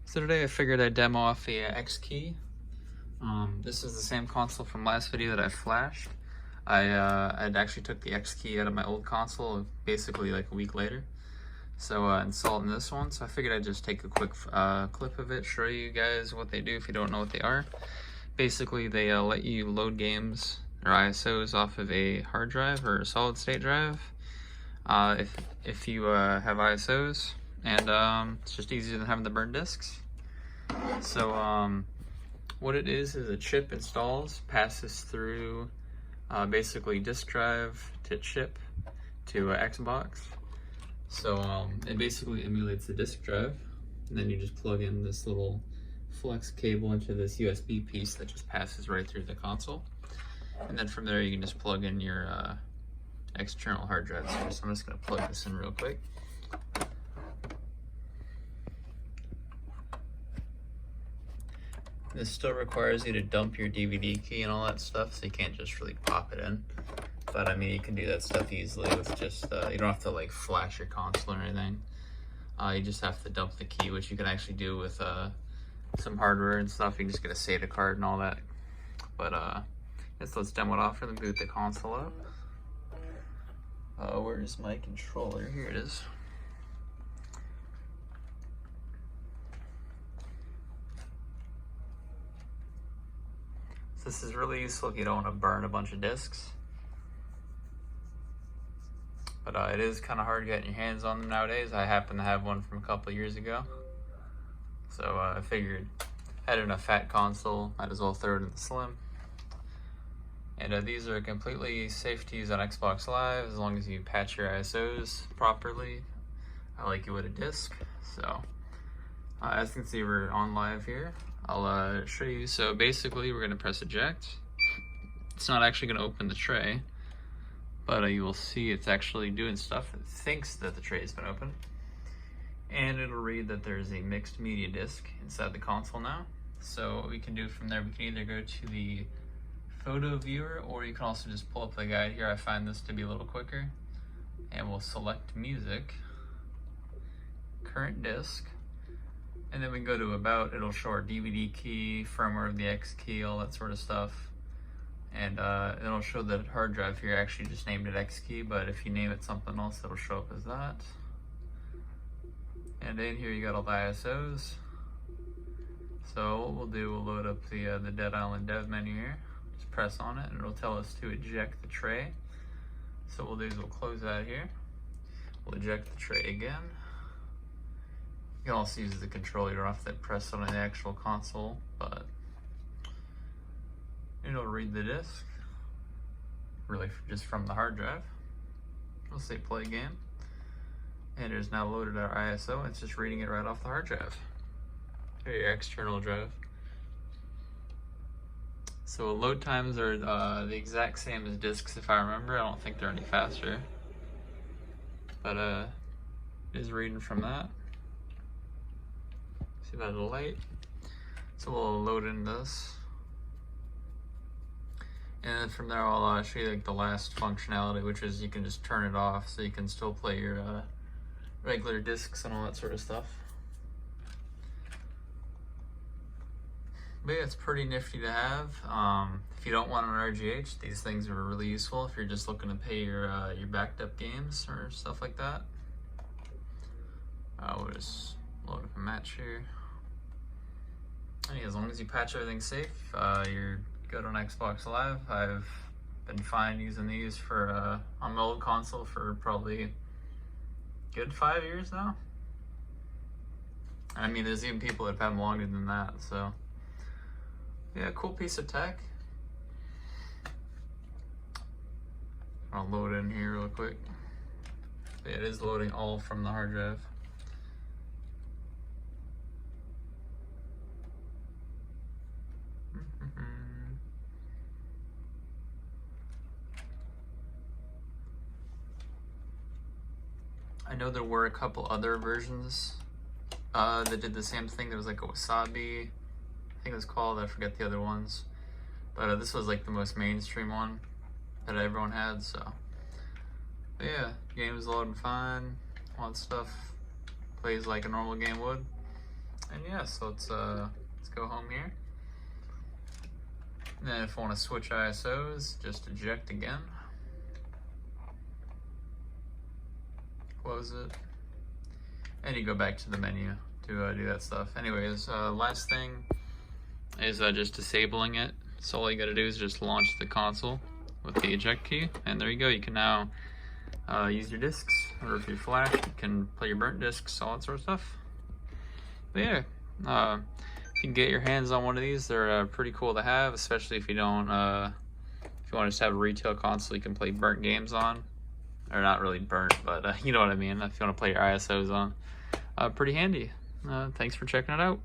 So today I figured I'd demo off the X-Key. This is the same console from last video that I flashed. I'd actually took the X-Key out of my old console basically like a week later. So installed in this one, so I figured I'd just take a quick clip of it, show you guys what they do if you don't know what they are. Basically they let you load games or ISOs off of a hard drive or a solid state drive if you have ISOs. And it's just easier than having to burn disks. So what it is a chip installs, passes through basically disk drive to chip to Xbox. So it basically emulates the disk drive, and then you just plug in this little flex cable into this USB piece that just passes right through the console. And then from there you can just plug in your external hard drives here. So I'm just going to plug this in real quick. This still requires you to dump your DVD key and all that stuff, so you can't just really pop it in. But I mean, you can do that stuff easily with just, you don't have to like flash your console or anything. You just have to dump the key, which you can actually do with some hardware and stuff. You can just get a SATA card and all that. But let's demo it off and then boot the console up. Where's my controller? Here it is. So this is really useful if you don't want to burn a bunch of discs. But it is kind of hard getting your hands on them nowadays. I happen to have one from a couple of years ago. So I figured I had enough fat console, might as well throw it in the slim. And these are completely safe to use on Xbox Live as long as you patch your ISOs properly, like you would a disc. So as you can see, we're on live here. I'll show you. So basically we're going to press eject. It's not actually going to open the tray, but you will see it's actually doing stuff. It thinks that the tray has been opened, and it'll read that there's a mixed media disc inside the console now. So what we can do from there, we can either go to the photo viewer, or you can also just pull up the guide here. I find this to be a little quicker, and we'll select music, current disc, and then we can go to about. It'll show our DVD key, firmware of the X-Key, all that sort of stuff. And it'll show the hard drive here. I actually just named it X-Key, but if you name it something else, it'll show up as that. And in here you got all the ISOs. So what we'll do, we'll load up the Dead Island dev menu here. Just press on it and it'll tell us to eject the tray. So what we'll do is we'll close that here. We'll eject the tray again. You can also use the controller, you don't have to press on the actual console, but it'll read the disc, really just from the hard drive. We'll say play game, and it is now loaded our ISO. It's just reading it right off the hard drive, or your external drive. So load times are the exact same as discs if I remember. I don't think they're any faster, but it is reading from that. See that little light? So we'll load in this. And then from there I'll show you like the last functionality, which is you can just turn it off so you can still play your regular discs and all that sort of stuff. But yeah, it's pretty nifty to have. If you don't want an RGH, these things are really useful if you're just looking to pay your backed up games or stuff like that. We'll just load up a match here. And as long as you patch everything safe, you're good on Xbox Live. I've been fine using these for on my old console for probably good 5 years now. I mean, there's even people that have had them longer than that. So yeah, cool piece of tech. I'll load in here real quick. But it is loading all from the hard drive. I know there were a couple other versions that did the same thing. There was like a Wasabi, I think it was called, I forget the other ones. But this was like the most mainstream one that everyone had, so. But yeah, game is loading fine, all that stuff plays like a normal game would. And yeah, so let's go home here. And then if I want to switch ISOs, just eject again. Close it. And you go back to the menu to do that stuff. Anyways, last thing is just disabling it. So all you gotta do is just launch the console with the eject key, and there you go. You can now use your discs, or if you're flash, you can play your burnt discs, all that sort of stuff. But yeah, if you can get your hands on one of these, they're pretty cool to have, especially if you don't, if you want to just have a retail console you can play burnt games on, or not really burnt, but you know what I mean. If you want to play your ISOs on, pretty handy. Thanks for checking it out.